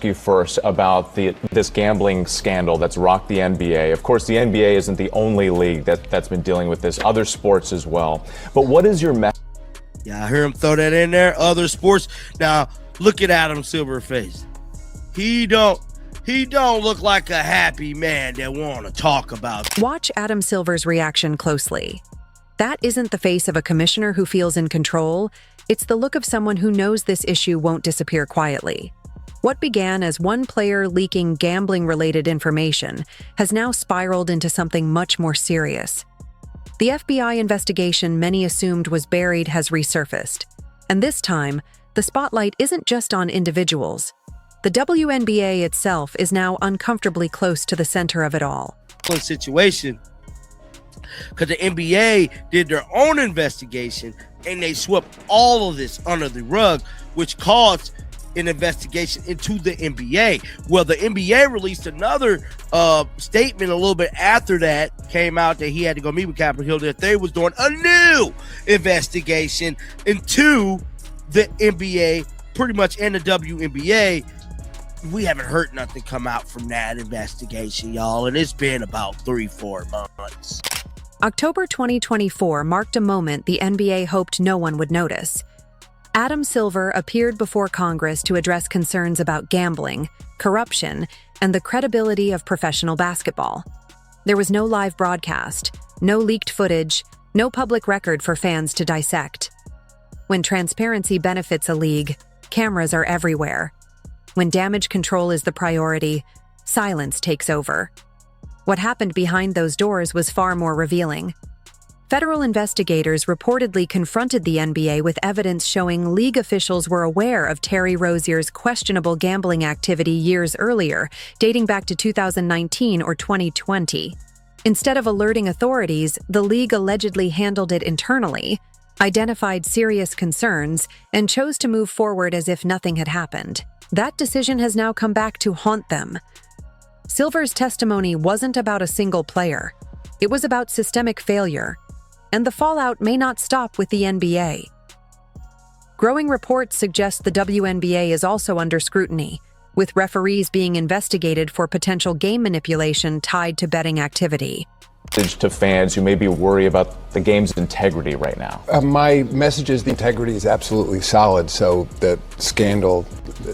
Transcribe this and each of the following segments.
You first about this gambling scandal that's rocked the NBA. Of course, the NBA isn't the only league that's been dealing with this. Other sports as well. But what is your message? Yeah, I hear him throw that in there. Other sports. Now, look at Adam Silver's face. He don't look like a happy man that want to talk about. Watch Adam Silver's reaction closely. That isn't the face of a commissioner who feels in control. It's the look of someone who knows this issue won't disappear quietly. What began as one player leaking gambling-related information has now spiraled into something much more serious. The FBI investigation many assumed was buried has resurfaced. And this time, the spotlight isn't just on individuals. The WNBA itself is now uncomfortably close to the center of it all. Situation, because the NBA did their own investigation and they swept all of this under the rug, which caused an investigation into the NBA. Well, the NBA released another statement a little bit after that, came out that he had to go meet with Capitol Hill, that they was doing a new investigation into the NBA, pretty much, and the WNBA. We haven't heard nothing come out from that investigation, y'all, and it's been about 3-4 months. October 2024 marked a moment the NBA hoped no one would notice. Adam Silver appeared before Congress to address concerns about gambling, corruption, and the credibility of professional basketball. There was no live broadcast, no leaked footage, no public record for fans to dissect. When transparency benefits a league, cameras are everywhere. When damage control is the priority, silence takes over. What happened behind those doors was far more revealing. Federal investigators reportedly confronted the NBA with evidence showing league officials were aware of Terry Rozier's questionable gambling activity years earlier, dating back to 2019 or 2020. Instead of alerting authorities, the league allegedly handled it internally, identified serious concerns, and chose to move forward as if nothing had happened. That decision has now come back to haunt them. Silver's testimony wasn't about a single player. It was about systemic failure. And the fallout may not stop with the NBA. Growing reports suggest the WNBA is also under scrutiny, with referees being investigated for potential game manipulation tied to betting activity. To fans who may be worried about the game's integrity right now. My message is the integrity is absolutely solid. So the scandal,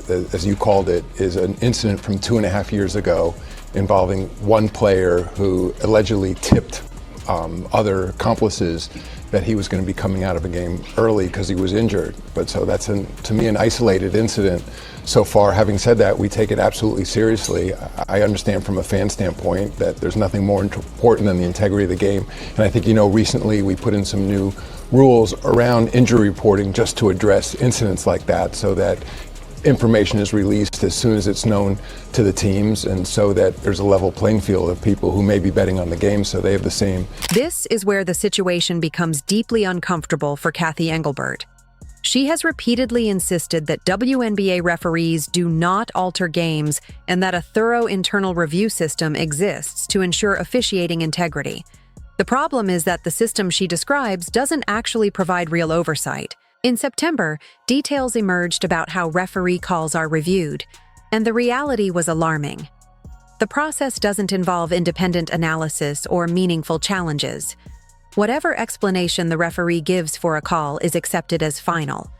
as you called it, is an incident from 2.5 years ago involving one player who allegedly tipped other accomplices that he was going to be coming out of a game early because he was injured. But so that's, to me, an isolated incident so far. Having said that, we take it absolutely seriously. I understand from a fan standpoint that there's nothing more important than the integrity of the game. And I think, recently we put in some new rules around injury reporting just to address incidents like that, so that information is released as soon as it's known to the teams, and so that there's a level playing field of people who may be betting on the game, so they have the same. This is where the situation becomes deeply uncomfortable for Kathy Engelbert. She has repeatedly insisted that WNBA referees do not alter games and that a thorough internal review system exists to ensure officiating integrity. The problem is that the system she describes doesn't actually provide real oversight. In September, details emerged about how referee calls are reviewed, and the reality was alarming. The process doesn't involve independent analysis or meaningful challenges. Whatever explanation the referee gives for a call is accepted as final.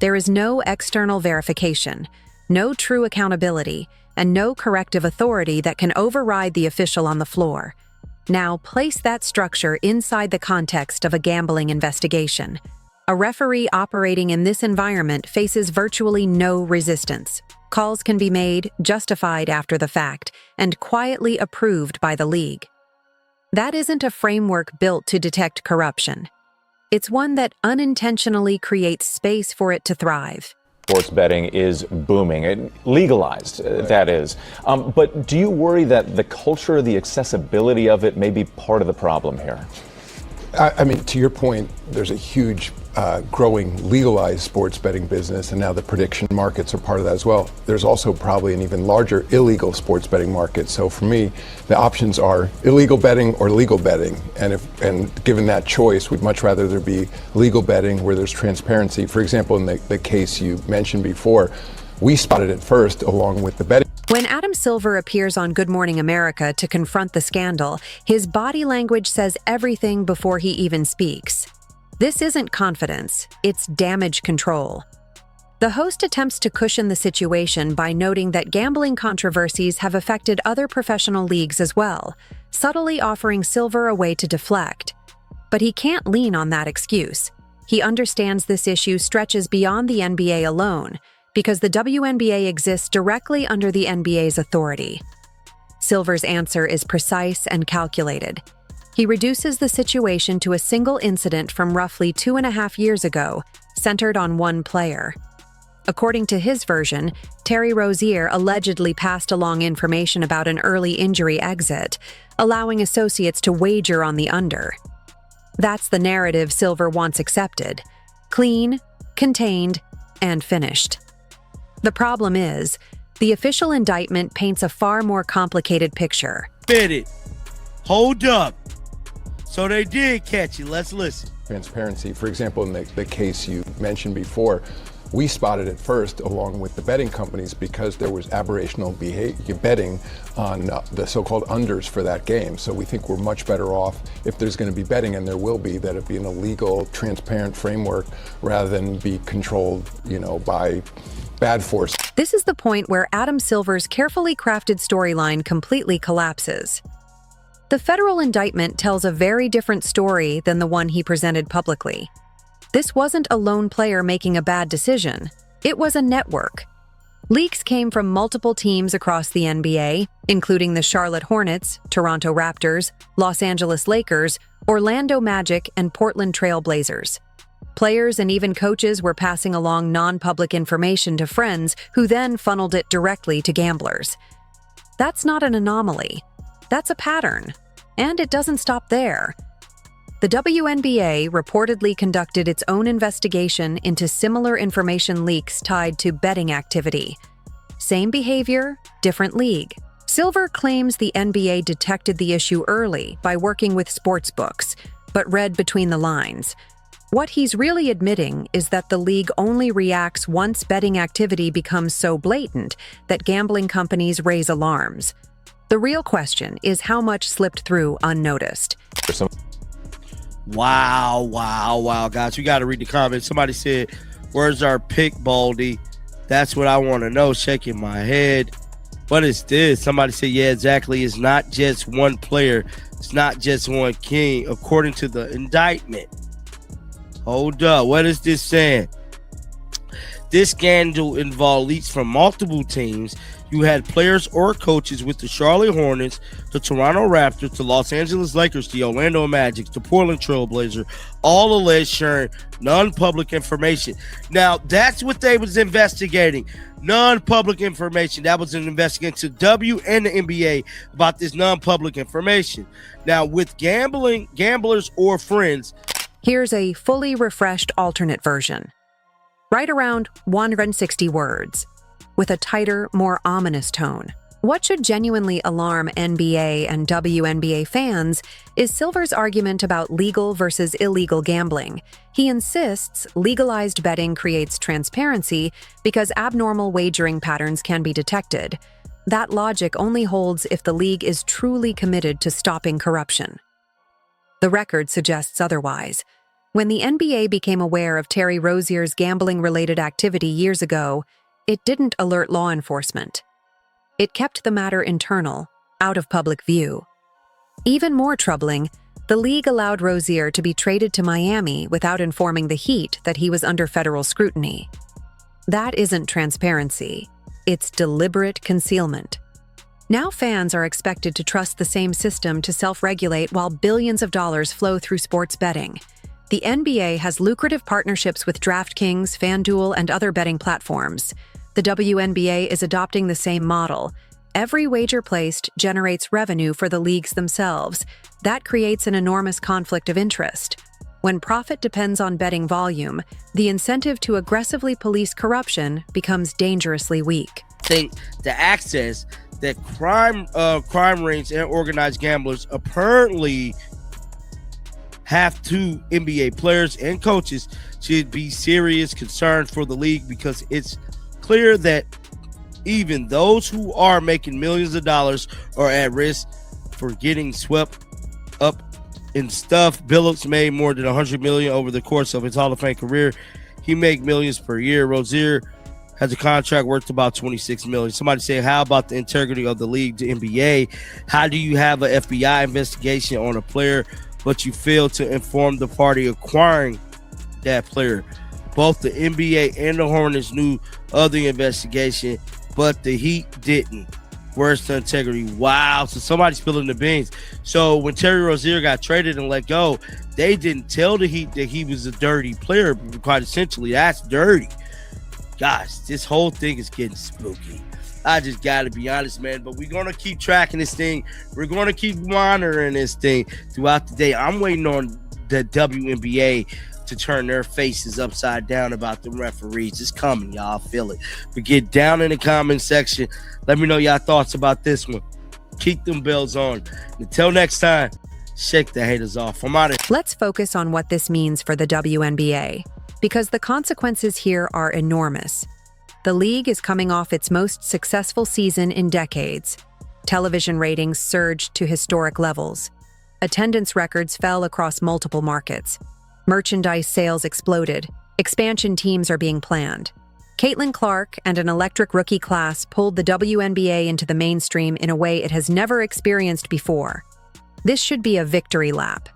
There is no external verification, no true accountability, and no corrective authority that can override the official on the floor. Now, place that structure inside the context of a gambling investigation. A referee operating in this environment faces virtually no resistance. Calls can be made, justified after the fact, and quietly approved by the league. That isn't a framework built to detect corruption. It's one that unintentionally creates space for it to thrive. Sports betting is booming, legalized, that is. But do you worry that the culture, the accessibility of it may be part of the problem here? I mean, to your point, there's a huge growing legalized sports betting business, and now the prediction markets are part of that as well. There's also probably an even larger illegal sports betting market. So for me, the options are illegal betting or legal betting. And given that choice, we'd much rather there be legal betting where there's transparency. For example, in the case you mentioned before, We spotted it first along with the betting. When Adam Silver appears on Good Morning America to confront the scandal, his body language says everything before he even speaks. This isn't confidence, it's damage control. The host attempts to cushion the situation by noting that gambling controversies have affected other professional leagues as well, subtly offering Silver a way to deflect. But he can't lean on that excuse. He understands this issue stretches beyond the NBA alone, because the WNBA exists directly under the NBA's authority. Silver's answer is precise and calculated. He reduces the situation to a single incident from roughly 2.5 years ago, centered on one player. According to his version, Terry Rozier allegedly passed along information about an early injury exit, allowing associates to wager on the under. That's the narrative Silver wants accepted: clean, contained, and finished. The problem is, the official indictment paints a far more complicated picture. It. Hold up. So they did catch you. Let's listen. Transparency. For example, in the case you mentioned before, we spotted it first along with the betting companies because there was aberrational behavior betting on the so-called unders for that game. So we think we're much better off if there's going to be betting, and there will be, that it be in a legal, transparent framework rather than be controlled, by bad force. This is the point where Adam Silver's carefully crafted storyline completely collapses. The federal indictment tells a very different story than the one he presented publicly. This wasn't a lone player making a bad decision. It was a network. Leaks came from multiple teams across the NBA, including the Charlotte Hornets, Toronto Raptors, Los Angeles Lakers, Orlando Magic, and Portland Trail Blazers. Players and even coaches were passing along non-public information to friends who then funneled it directly to gamblers. That's not an anomaly. That's a pattern. And it doesn't stop there. The WNBA reportedly conducted its own investigation into similar information leaks tied to betting activity. Same behavior, different league. Silver claims the NBA detected the issue early by working with sportsbooks, but read between the lines. What he's really admitting is that the league only reacts once betting activity becomes so blatant that gambling companies raise alarms. The real question is how much slipped through unnoticed. Wow, guys. We got to read the comments. Somebody said, where's our pick, Baldy? That's what I want to know. Shaking my head. What is this? Somebody said, yeah, exactly. It's not just one player. It's not just one king, according to the indictment. Hold up. What is this saying? This scandal involved leaks from multiple teams. You had players or coaches with the Charlotte Hornets, the Toronto Raptors, the Los Angeles Lakers, the Orlando Magic, the Portland Trail Blazers, all alleged sharing non-public information. Now, that's what they was investigating. Non-public information. That was an investigation to W and the NBA about this non-public information. Now, with gamblers or friends. Here's a fully refreshed alternate version. Right around 160 words, with a tighter, more ominous tone. What should genuinely alarm NBA and WNBA fans is Silver's argument about legal versus illegal gambling. He insists legalized betting creates transparency because abnormal wagering patterns can be detected. That logic only holds if the league is truly committed to stopping corruption. The record suggests otherwise. When the NBA became aware of Terry Rozier's gambling-related activity years ago, it didn't alert law enforcement. It kept the matter internal, out of public view. Even more troubling, the league allowed Rozier to be traded to Miami without informing the Heat that he was under federal scrutiny. That isn't transparency. It's deliberate concealment. Now fans are expected to trust the same system to self-regulate while billions of dollars flow through sports betting. The NBA has lucrative partnerships with DraftKings, FanDuel, and other betting platforms. The WNBA is adopting the same model. Every wager placed generates revenue for the leagues themselves. That creates an enormous conflict of interest. When profit depends on betting volume, the incentive to aggressively police corruption becomes dangerously weak. Think the access that crime rings and organized gamblers apparently have to NBA players and coaches should be serious concern for the league because it's clear that even those who are making millions of dollars are at risk for getting swept up in stuff. Billups made more than $100 million over the course of his Hall of Fame career. He make millions per year. Rozier has a contract worth about $26 million. Somebody say, how about the integrity of the league, the NBA? How do you have an FBI investigation on a player, but you fail to inform the party acquiring that player? Both the NBA and the Hornets knew of the investigation, but the Heat didn't. Where's the integrity? Wow. So somebody's spilling the beans. So when Terry Rozier got traded and let go, they didn't tell the Heat that he was a dirty player. Quite essentially, that's dirty. Gosh, this whole thing is getting spooky. I just got to be honest, man. But we're going to keep tracking this thing. We're going to keep monitoring this thing throughout the day. I'm waiting on the WNBA to turn their faces upside down about the referees. It's coming, y'all. Feel it. But get down in the comment section. Let me know y'all thoughts about this one. Keep them bells on. Until next time, shake the haters off. I'm out of here. Let's focus on what this means for the WNBA, because the consequences here are enormous. The league is coming off its most successful season in decades. Television ratings surged to historic levels. Attendance records fell across multiple markets. Merchandise sales exploded. Expansion teams are being planned. Caitlin Clark and an electric rookie class pulled the WNBA into the mainstream in a way it has never experienced before. This should be a victory lap.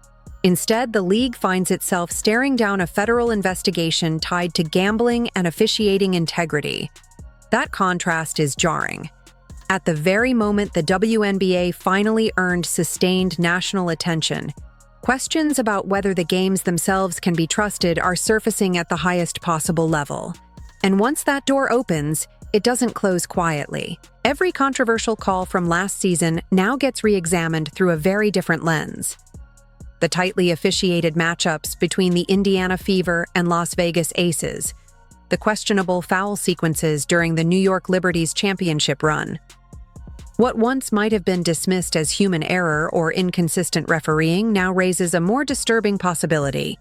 Instead, the league finds itself staring down a federal investigation tied to gambling and officiating integrity. That contrast is jarring. At the very moment the WNBA finally earned sustained national attention, questions about whether the games themselves can be trusted are surfacing at the highest possible level. And once that door opens, it doesn't close quietly. Every controversial call from last season now gets re-examined through a very different lens. The tightly officiated matchups between the Indiana Fever and Las Vegas Aces, the questionable foul sequences during the New York Liberty's championship run. What once might have been dismissed as human error or inconsistent refereeing now raises a more disturbing possibility.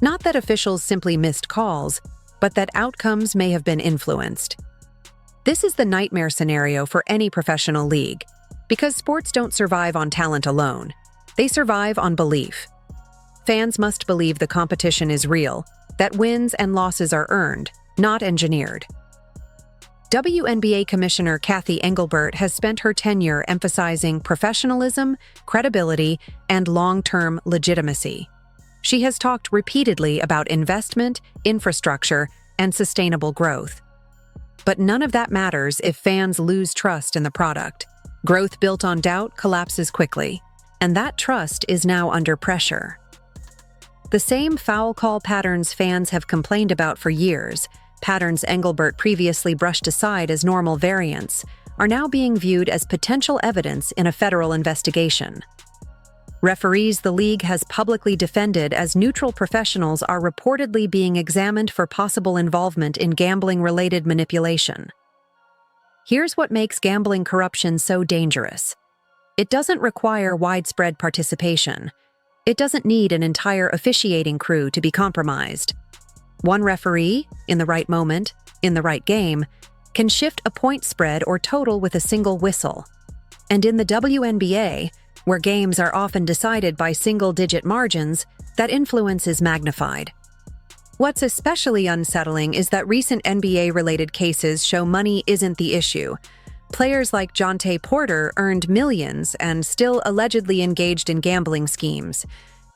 Not that officials simply missed calls, but that outcomes may have been influenced. This is the nightmare scenario for any professional league, because sports don't survive on talent alone. They survive on belief. Fans must believe the competition is real, that wins and losses are earned, not engineered. WNBA Commissioner Kathy Engelbert has spent her tenure emphasizing professionalism, credibility, and long-term legitimacy. She has talked repeatedly about investment, infrastructure, and sustainable growth. But none of that matters if fans lose trust in the product. Growth built on doubt collapses quickly, and that trust is now under pressure. The same foul call patterns fans have complained about for years, patterns Engelbert previously brushed aside as normal variants, are now being viewed as potential evidence in a federal investigation. Referees the league has publicly defended as neutral professionals are reportedly being examined for possible involvement in gambling-related manipulation. Here's what makes gambling corruption so dangerous. It doesn't require widespread participation. It doesn't need an entire officiating crew to be compromised. One referee, in the right moment, in the right game, can shift a point spread or total with a single whistle. And in the WNBA, where games are often decided by single-digit margins, that influence is magnified. What's especially unsettling is that recent NBA-related cases show money isn't the issue. Players like Jonte Porter earned millions and still allegedly engaged in gambling schemes.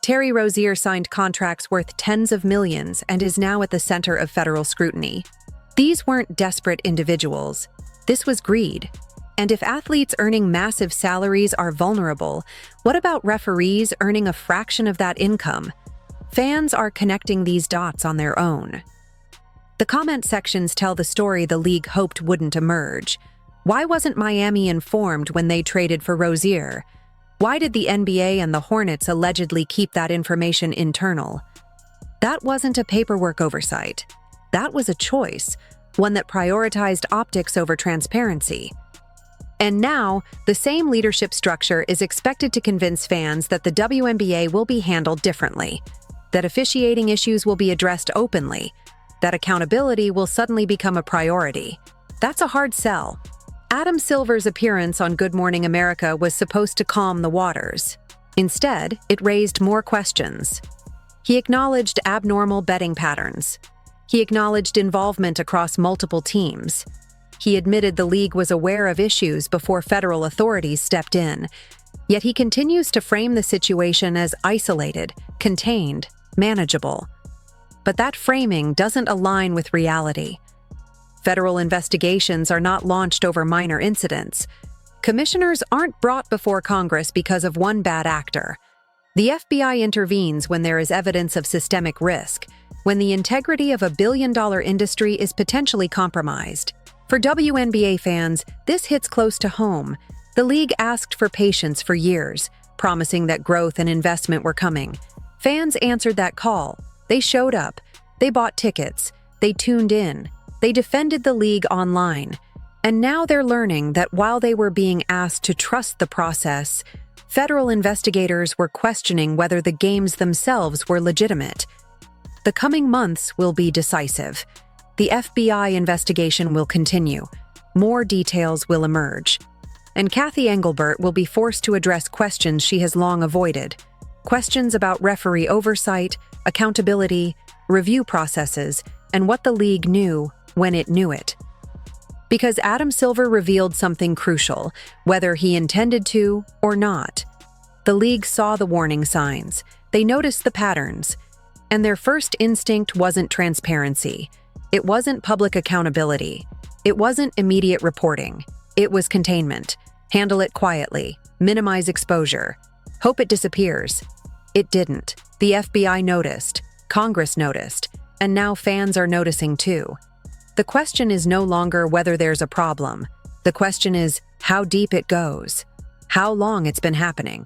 Terry Rozier signed contracts worth tens of millions and is now at the center of federal scrutiny. These weren't desperate individuals. This was greed. And if athletes earning massive salaries are vulnerable, what about referees earning a fraction of that income? Fans are connecting these dots on their own. The comment sections tell the story the league hoped wouldn't emerge. Why wasn't Miami informed when they traded for Rozier? Why did the NBA and the Hornets allegedly keep that information internal? That wasn't a paperwork oversight. That was a choice, one that prioritized optics over transparency. And now, the same leadership structure is expected to convince fans that the WNBA will be handled differently, that officiating issues will be addressed openly, that accountability will suddenly become a priority. That's a hard sell. Adam Silver's appearance on Good Morning America was supposed to calm the waters. Instead, it raised more questions. He acknowledged abnormal betting patterns. He acknowledged involvement across multiple teams. He admitted the league was aware of issues before federal authorities stepped in. Yet he continues to frame the situation as isolated, contained, manageable. But that framing doesn't align with reality. Federal investigations are not launched over minor incidents. Commissioners aren't brought before Congress because of one bad actor. The FBI intervenes when there is evidence of systemic risk, when the integrity of a billion-dollar industry is potentially compromised. For WNBA fans, this hits close to home. The league asked for patience for years, promising that growth and investment were coming. Fans answered that call. They showed up. They bought tickets. They tuned in. They defended the league online. And now they're learning that while they were being asked to trust the process, federal investigators were questioning whether the games themselves were legitimate. The coming months will be decisive. The FBI investigation will continue. More details will emerge. And Kathy Engelbert will be forced to address questions she has long avoided. Questions about referee oversight, accountability, review processes, and what the league knew when it knew it. Because Adam Silver revealed something crucial, whether he intended to or not. The league saw the warning signs. They noticed the patterns. And their first instinct wasn't transparency. It wasn't public accountability. It wasn't immediate reporting. It was containment. Handle it quietly. Minimize exposure. Hope it disappears. It didn't. The FBI noticed. Congress noticed. And now fans are noticing too. The question is no longer whether there's a problem. The question is how deep it goes, how long it's been happening,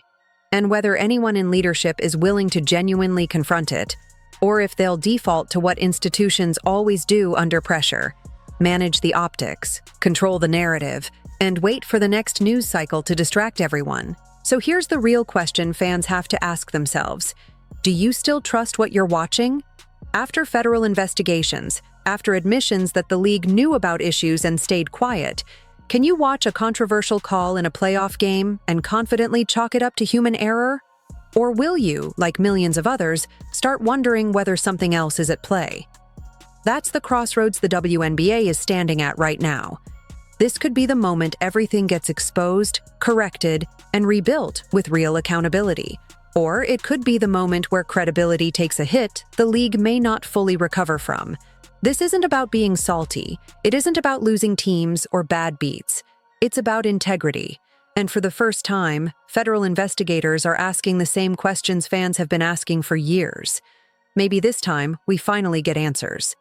and whether anyone in leadership is willing to genuinely confront it, or if they'll default to what institutions always do under pressure: manage the optics, control the narrative, and wait for the next news cycle to distract everyone. So here's the real question fans have to ask themselves. Do you still trust what you're watching? After federal investigations, after admissions that the league knew about issues and stayed quiet, can you watch a controversial call in a playoff game and confidently chalk it up to human error? Or will you, like millions of others, start wondering whether something else is at play? That's the crossroads the WNBA is standing at right now. This could be the moment everything gets exposed, corrected, and rebuilt with real accountability. Or it could be the moment where credibility takes a hit the league may not fully recover from. This isn't about being salty. It isn't about losing teams or bad beats. It's about integrity. And for the first time, federal investigators are asking the same questions fans have been asking for years. Maybe this time, we finally get answers.